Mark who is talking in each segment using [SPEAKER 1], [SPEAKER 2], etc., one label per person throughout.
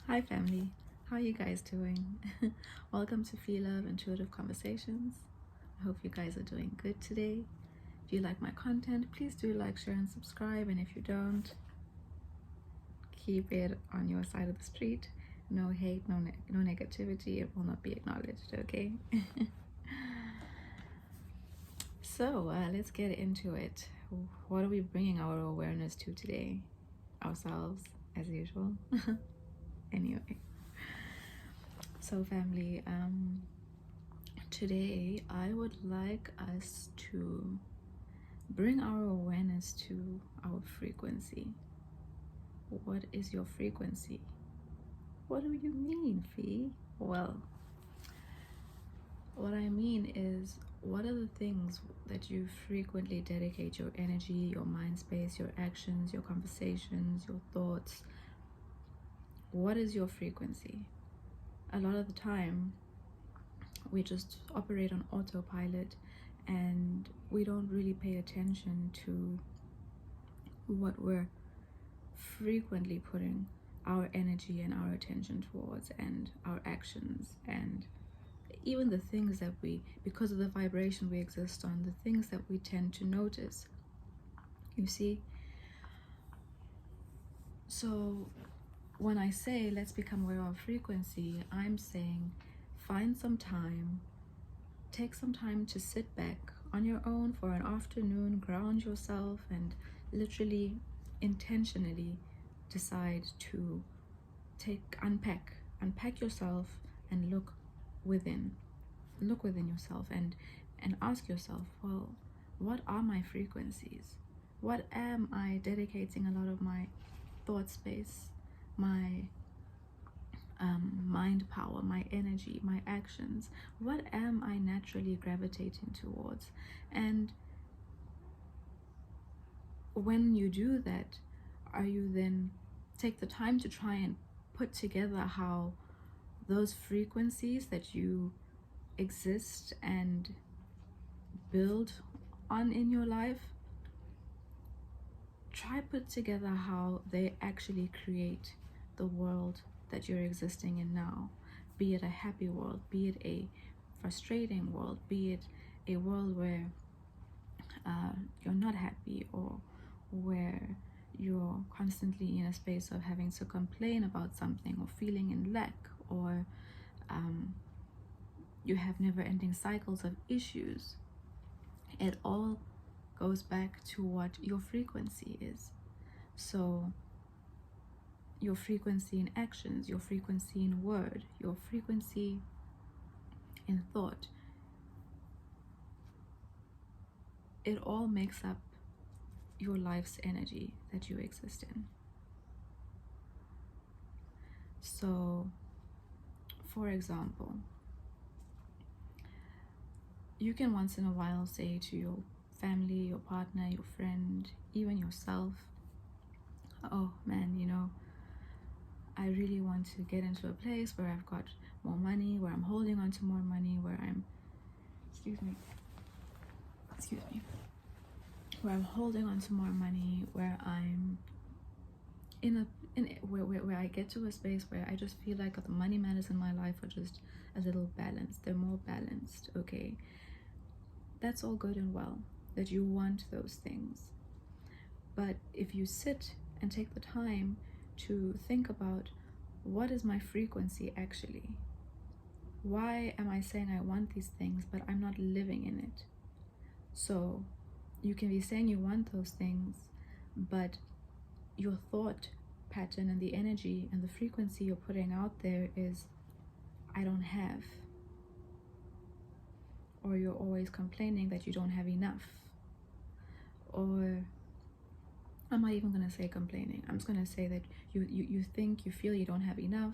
[SPEAKER 1] Hi family, how are you guys doing? Welcome to Phie.Love Intuitive Conversations. I hope you guys are doing good today. If you like my content, please do like, share, and subscribe. And if you don't, keep it on your side of the street. No hate, no negativity. It will not be acknowledged, okay? So let's get into it. What are we bringing our awareness to today? Ourselves, as usual. Anyway, so family, today I would like us to bring our awareness to our frequency. What is your frequency? What do you mean, Phie? Well, what I mean is, what are the things that you frequently dedicate your energy, your mind space, your actions, your conversations, your thoughts? What is your frequency? A lot of the time, we just operate on autopilot and we don't really pay attention to what we're frequently putting our energy and our attention towards, and our actions, and even the things that we, because of the vibration we exist on, the things that we tend to notice. You see? So when I say let's become aware of frequency, I'm saying find some time, take some time to sit back on your own for an afternoon, ground yourself, and literally, intentionally decide to unpack yourself and look within yourself, and ask yourself, well, what are my frequencies? What am I dedicating a lot of my thought space, my mind power, my energy, my actions? What am I naturally gravitating towards? And when you do that, are you then take the time to try and put together how those frequencies that you exist and build on in your life, try put together how they actually create the world that you're existing in now, be it a happy world, be it a frustrating world, be it a world where you're not happy, or where you're constantly in a space of having to complain about something, or feeling in lack, or you have never-ending cycles of issues. It all goes back to what your frequency is. So your frequency in actions, your frequency in word, your frequency in thought, it all makes up your life's energy that you exist in. So, for example, you can once in a while say to your family, your partner, your friend, even yourself, oh man, I really want to get into a place where I've got more money, where I'm holding on to more money, where I'm, excuse me, where I'm holding on to more money, where I'm where I get to a space where I just feel like the money matters in my life are just a little balanced. They're more balanced, okay? That's all good and well, that you want those things. But if you sit and take the time to think about, what is my frequency actually? Why am I saying I want these things, but I'm not living in it? So you can be saying you want those things, but your thought pattern and the energy and the frequency you're putting out there is, I don't have. Or you're always complaining that you don't have enough. Or I'm not even going to say complaining. I'm just going to say that you feel you don't have enough.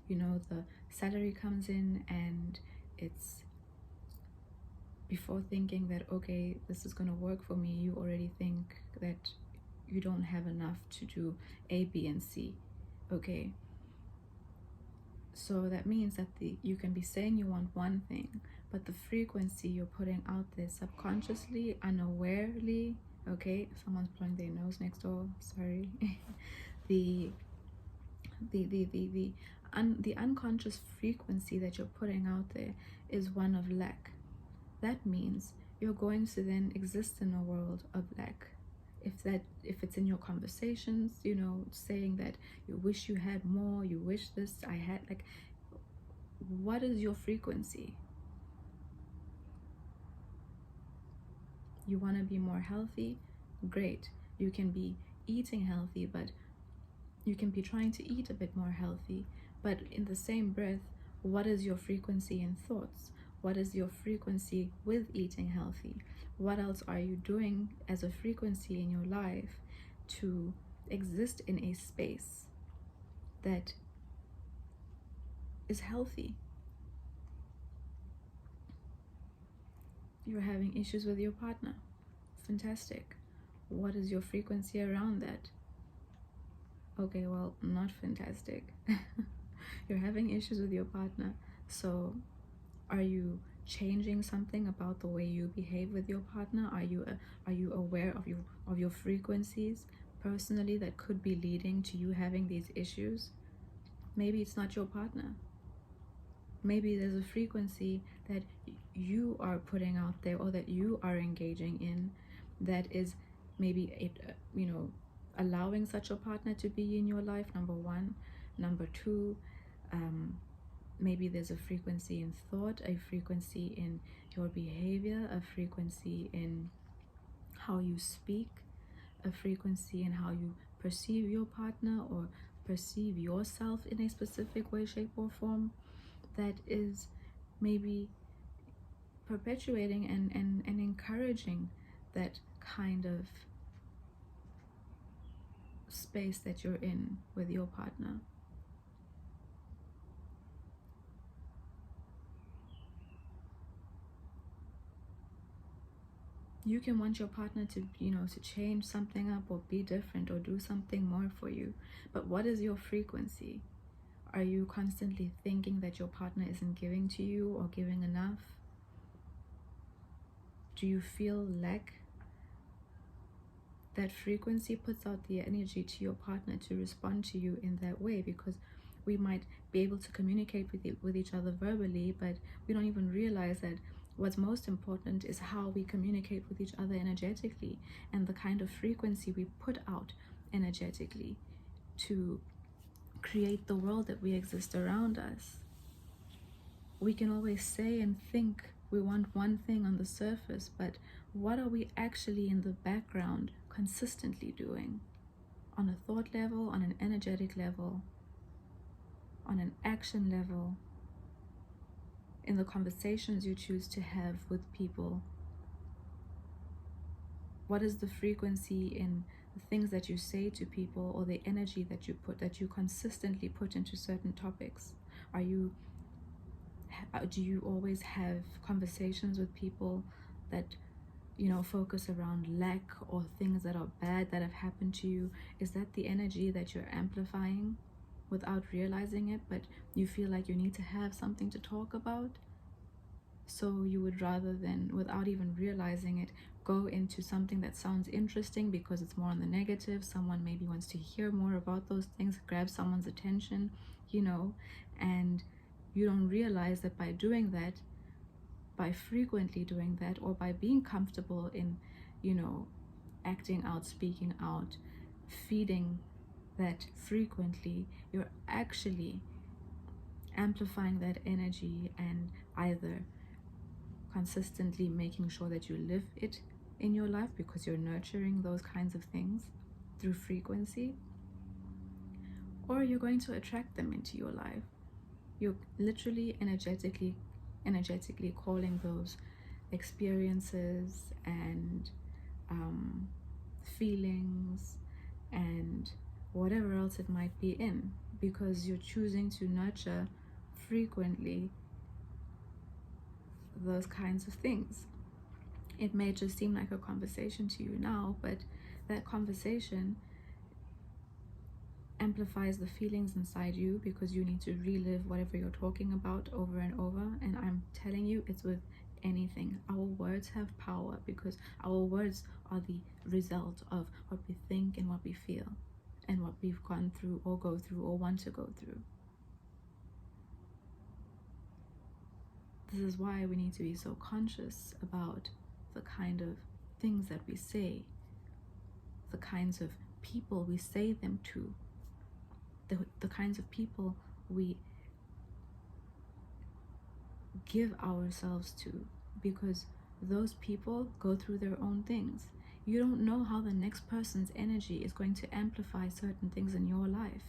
[SPEAKER 1] The salary comes in and it's, before thinking that, okay, this is going to work for me, you already think that you don't have enough to do A, B, and C, okay? So that means that you can be saying you want one thing, but the frequency you're putting out there subconsciously, unawarely, okay, someone's blowing their nose next door, sorry. the the unconscious frequency that you're putting out there is one of lack. That means you're going to then exist in a world of lack. If it's in your conversations, saying that you wish you had more, you wish this I had, like, what is your frequency? You want to be more healthy? Great. You can be eating healthy, but you can be trying to eat a bit more healthy. But in the same breath, what is your frequency in thoughts? What is your frequency with eating healthy? What else are you doing as a frequency in your life to exist in a space that is healthy? You're having issues with your partner. Fantastic. What is your frequency around that? Okay, well, not fantastic. You're having issues with your partner. So are you changing something about the way you behave with your partner? Are you aware of your frequencies personally that could be leading to you having these issues? Maybe it's not your partner. Maybe there's a frequency that you are putting out there, or that you are engaging in, that is maybe allowing such a partner to be in your life, number one. Number two, maybe there's a frequency in thought, a frequency in your behavior, a frequency in how you speak, a frequency in how you perceive your partner or perceive yourself in a specific way, shape, or form, that is maybe perpetuating and encouraging that kind of space that you're in with your partner. You can want your partner to, to change something up or be different or do something more for you. But what is your frequency? Are you constantly thinking that your partner isn't giving to you or giving enough? Do you feel lack? That frequency puts out the energy to your partner to respond to you in that way, because we might be able to communicate with each other verbally, but we don't even realize that what's most important is how we communicate with each other energetically, and the kind of frequency we put out energetically to create the world that we exist around us. We can always say and think we want one thing on the surface, but what are we actually in the background consistently doing? On a thought level, on an energetic level, on an action level, in the conversations you choose to have with people. What is the frequency in the things that you say to people, or the energy that you consistently put into certain topics? Do you always have conversations with people that focus around lack or things that are bad that have happened to you? Is that the energy that you're amplifying without realizing it, but you feel like you need to have something to talk about? So you would rather than, without even realizing it, go into something that sounds interesting because it's more on the negative. Someone maybe wants to hear more about those things, grab someone's attention, and you don't realize that by doing that, by frequently doing that, or by being comfortable in, acting out, speaking out, feeding that frequently, you're actually amplifying that energy and either consistently making sure that you live it in your life because you're nurturing those kinds of things through frequency, or you're going to attract them into your life. You're literally energetically calling those experiences and feelings and whatever else it might be in, because you're choosing to nurture frequently those kinds of things. It may just seem like a conversation to you now, but that conversation amplifies the feelings inside you because you need to relive whatever you're talking about over and over. And I'm telling you, it's with anything. Our words have power because our words are the result of what we think and what we feel. and what we've gone through or go through or want to go through. This is why we need to be so conscious about the kind of things that we say, the kinds of people we say them to, the kinds of people we give ourselves to, because those people go through their own things. You don't know how the next person's energy is going to amplify certain things in your life.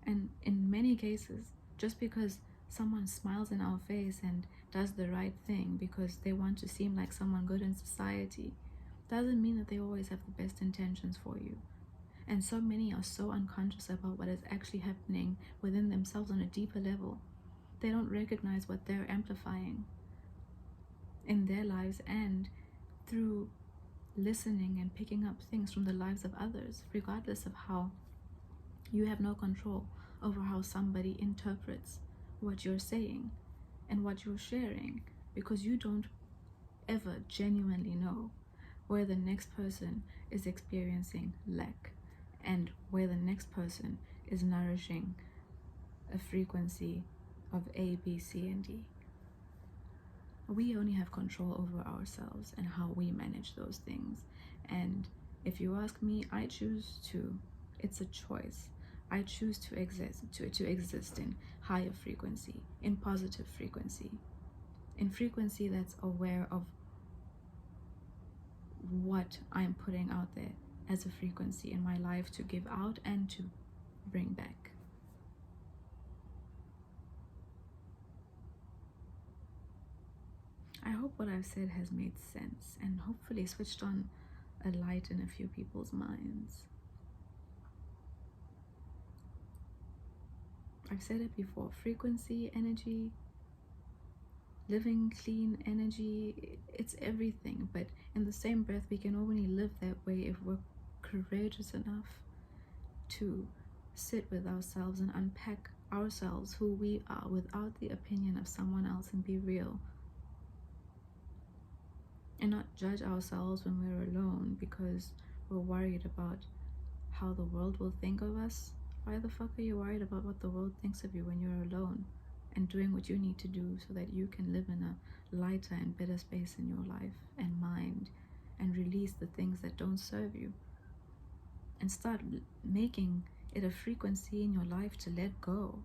[SPEAKER 1] And in many cases, just because someone smiles in our face and does the right thing because they want to seem like someone good in society, doesn't mean that they always have the best intentions for you. And so many are so unconscious about what is actually happening within themselves on a deeper level. They don't recognize what they're amplifying in their lives and through listening and picking up things from the lives of others, regardless of how you have no control over how somebody interprets what you're saying and what you're sharing, because you don't ever genuinely know where the next person is experiencing lack and where the next person is nourishing a frequency of A, B, C, and D. We only have control over ourselves and how we manage those things. And if you ask me, I choose to. It's a choice. I choose to exist in higher frequency, in positive frequency, in frequency that's aware of what I'm putting out there as a frequency in my life to give out and to bring back. I hope what I've said has made sense and hopefully switched on a light in a few people's minds. I've said it before, frequency, energy, living clean energy, it's everything. But in the same breath, we can only live that way if we're courageous enough to sit with ourselves and unpack ourselves, who we are, without the opinion of someone else, and be real. And not judge ourselves when we're alone because we're worried about how the world will think of us. Why the fuck are you worried about what the world thinks of you when you're alone and doing what you need to do so that you can live in a lighter and better space in your life and mind and release the things that don't serve you and start making it a frequency in your life to let go?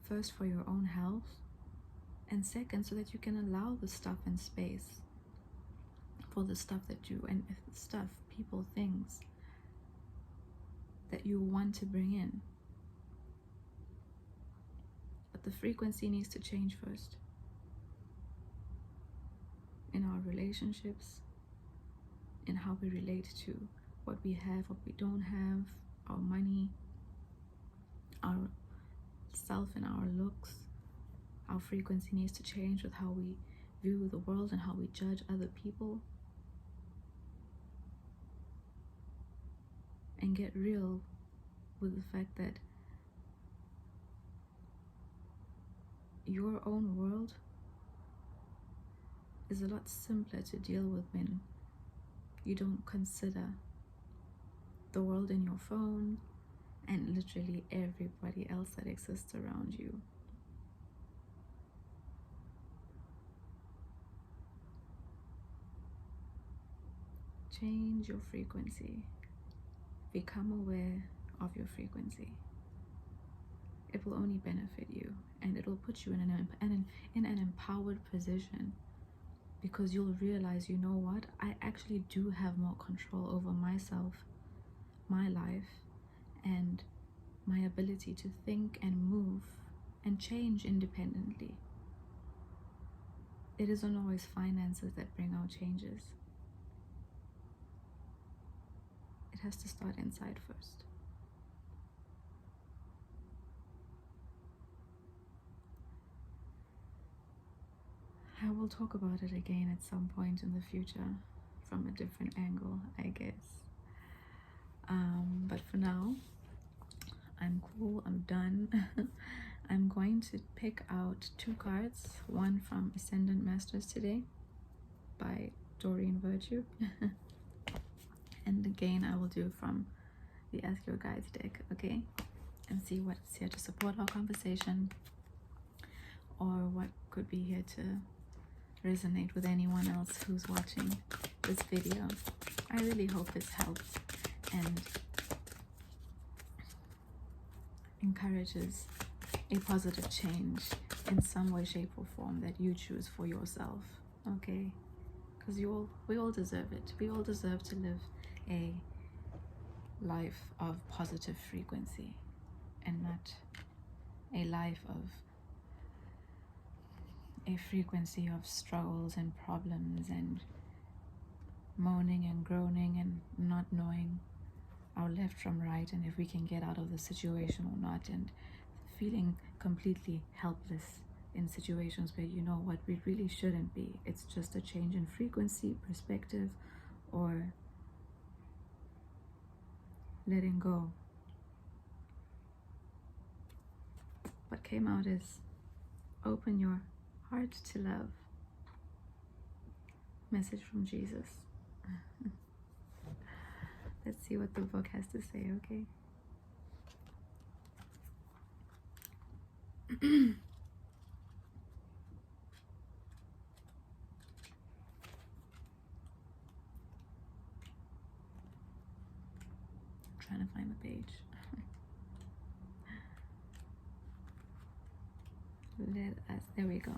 [SPEAKER 1] First, for your own health, and second, so that you can allow the stuff and space for the stuff that you, and stuff, people, things that you want to bring in. But the frequency needs to change first. In our relationships, in how we relate to what we have, what we don't have, our money, our self and our looks. Our frequency needs to change with how we view the world and how we judge other people. And get real with the fact that your own world is a lot simpler to deal with when you don't consider the world in your phone and literally everybody else that exists around you. Change your frequency. Become aware of your frequency. It will only benefit you, and it will put you in an empowered position, because you'll realize, you know what, I actually do have more control over myself, my life, and my ability to think and move and change independently. It isn't always finances that bring out changes. It has to start inside first. I will talk about it again at some point in the future from a different angle, I guess. But for now, I'm cool, I'm done. I'm going to pick out 2 cards, one from Ascendant Masters today by Doreen Virtue. And again, I will do from the Ask Your Guides deck, okay? And see what's here to support our conversation, or what could be here to resonate with anyone else who's watching this video. I really hope this helps and encourages a positive change in some way, shape, or form that you choose for yourself, okay? Because we all deserve it. We all deserve to live a life of positive frequency and not a life of a frequency of struggles and problems and moaning and groaning and not knowing our left from right, and if we can get out of the situation or not, and feeling completely helpless in situations where you know what we really shouldn't be. It's just a change in frequency, perspective, or letting go. What came out is open your heart to love. Message from Jesus. Let's see what the book has to say, okay? Trying to find the page. There we go.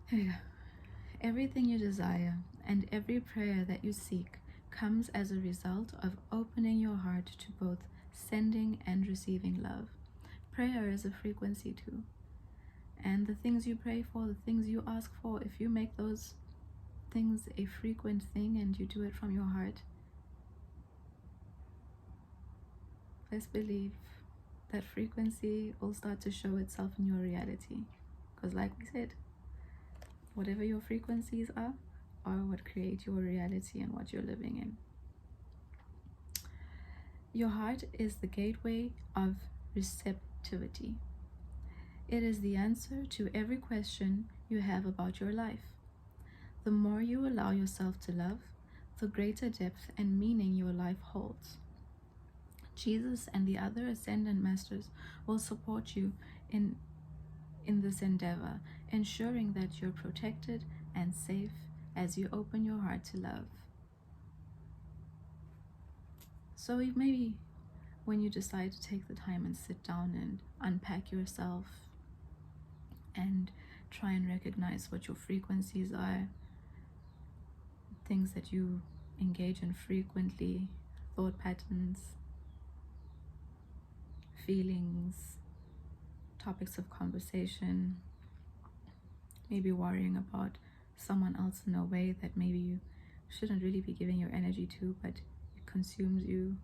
[SPEAKER 1] Here we go. Everything you desire and every prayer that you seek comes as a result of opening your heart to both sending and receiving love. Prayer is a frequency too. And the things you pray for, the things you ask for, if you make those things a frequent thing and you do it from your heart, let's believe that frequency will start to show itself in your reality. Because like we said, whatever your frequencies are what create your reality and what you're living in. Your heart is the gateway of receptivity. It is the answer to every question you have about your life. The more you allow yourself to love, the greater depth and meaning your life holds. Jesus and the other ascendant masters will support you in this endeavor, ensuring that you're protected and safe as you open your heart to love. So maybe when you decide to take the time and sit down and unpack yourself and try and recognize what your frequencies are, things that you engage in frequently, thought patterns, feelings, topics of conversation, maybe worrying about someone else in a way that maybe you shouldn't really be giving your energy to, but it consumes you.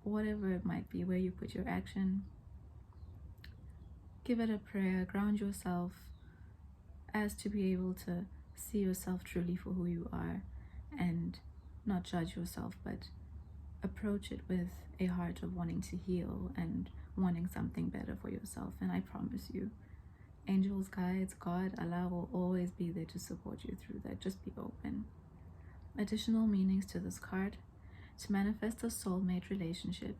[SPEAKER 1] Whatever it might be, where you put your action, give it a prayer, ground yourself as to be able to see yourself truly for who you are and not judge yourself, but approach it with a heart of wanting to heal and wanting something better for yourself. And I promise you, angels, guides, God, Allah will always be there to support you through that. Just be open. Additional meanings to this card: to manifest a soulmate relationship,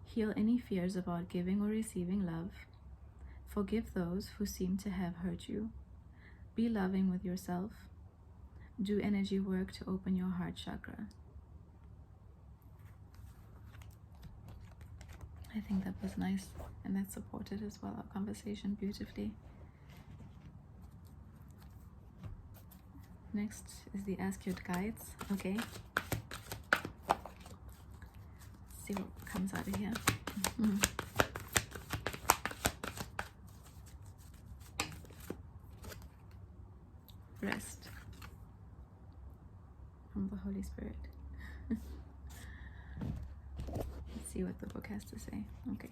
[SPEAKER 1] heal any fears about giving or receiving love, forgive those who seem to have hurt you, be loving with yourself, do energy work to open your heart chakra. I think that was nice, and that supported as well our conversation beautifully. Next is the Ask Your Guides, okay? Let's see what comes out of here. Rest from the Holy Spirit. Let's see what the book has to say. Okay.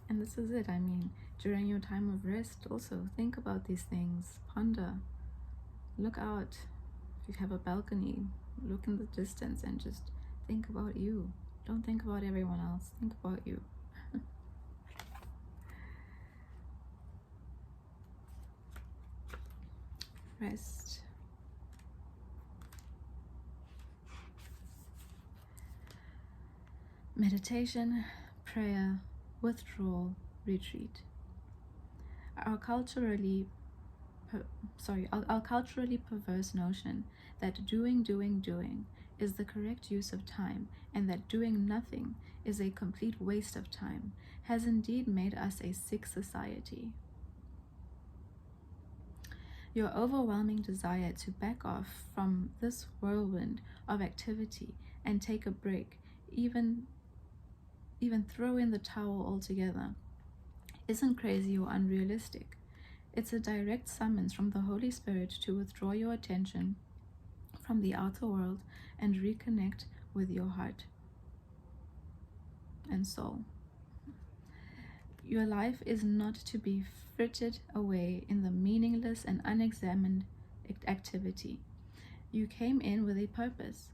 [SPEAKER 1] And this is it. I mean, during your time of rest, also think about these things. Ponder. Look out. If you have a balcony, look in the distance and just think about you. Don't think about everyone else. Think about you. Rest. Meditation, prayer, withdrawal, retreat. Our culturally perverse notion that doing is the correct use of time, and that doing nothing is a complete waste of time, has indeed made us a sick society. Your overwhelming desire to back off from this whirlwind of activity and take a break, even throw in the towel altogether, isn't crazy or unrealistic. It's a direct summons from the Holy Spirit to withdraw your attention from the outer world and reconnect with your heart and soul. Your life is not to be frittered away in the meaningless and unexamined activity. You came in with a purpose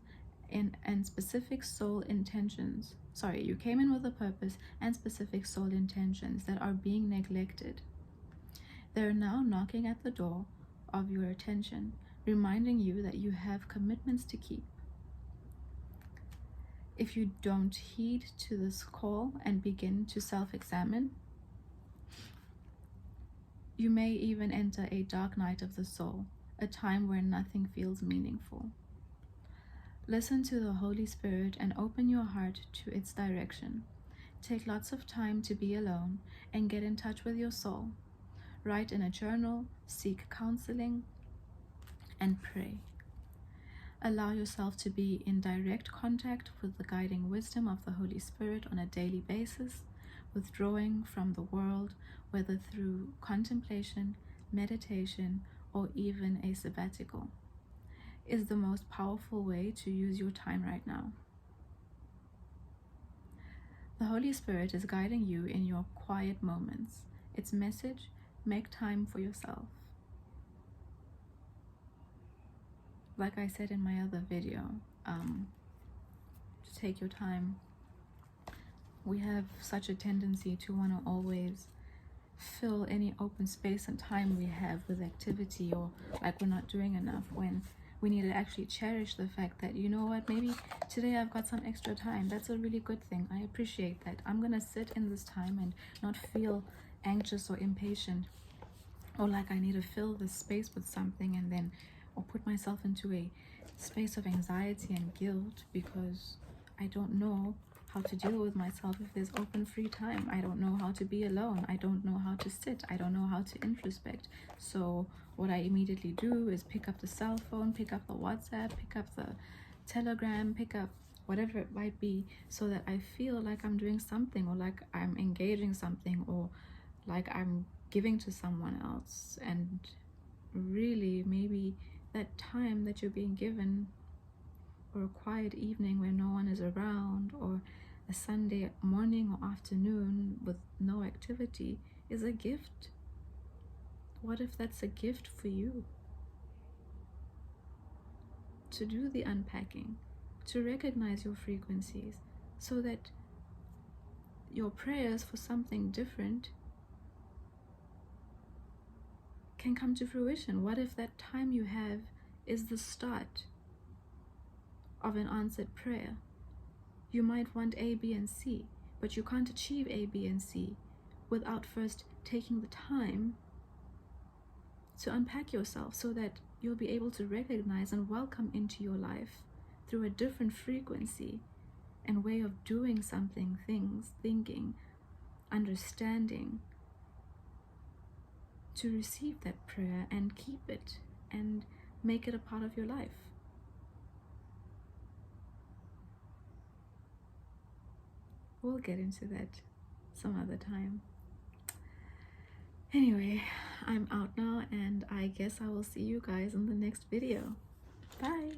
[SPEAKER 1] and specific soul intentions. You came in with a purpose and specific soul intentions that are being neglected. They're now knocking at the door of your attention, reminding you that you have commitments to keep. If you don't heed to this call and begin to self-examine, you may even enter a dark night of the soul, a time where nothing feels meaningful. Listen to the Holy Spirit and open your heart to its direction. Take lots of time to be alone and get in touch with your soul. Write in a journal, seek counseling, and pray. Allow yourself to be in direct contact with the guiding wisdom of the Holy Spirit on a daily basis, withdrawing from the world, whether through contemplation, meditation, or even a sabbatical, is the most powerful way to use your time right now. The Holy Spirit is guiding you in your quiet moments. Its message: make time for yourself. Like I said in my other video, to take your time. We have such a tendency to want to always fill any open space and time we have with activity, or like we're not doing enough, when we need to actually cherish the fact that, you know what, maybe today I've got some extra time. That's a really good thing. I appreciate that. I'm gonna sit in this time and not feel anxious or impatient, or like I need to fill this space with something, and then or put myself into a space of anxiety and guilt because I don't know how to deal with myself if there's open free time. I don't know how to be alone. I don't know how to sit. I don't know how to introspect. So what I immediately do is pick up the cell phone, pick up the WhatsApp, pick up the Telegram, pick up whatever it might be, so that I feel like I'm doing something, or like I'm engaging something, or like I'm giving to someone else. And really, maybe that time that you're being given, or a quiet evening where no one is around, or a Sunday morning or afternoon with no activity, is a gift. What if that's a gift for you? To do the unpacking, to recognize your frequencies, so that your prayers for something different can come to fruition. What if that time you have is the start of an answered prayer? You might want A, B, and C, but you can't achieve A, B, and C without first taking the time to unpack yourself, so that you'll be able to recognize and welcome into your life through a different frequency and way of doing something, things, thinking, understanding, to receive that prayer and keep it and make it a part of your life. We'll get into that some other time. Anyway, I'm out now, and I guess I will see you guys in the next video. Bye.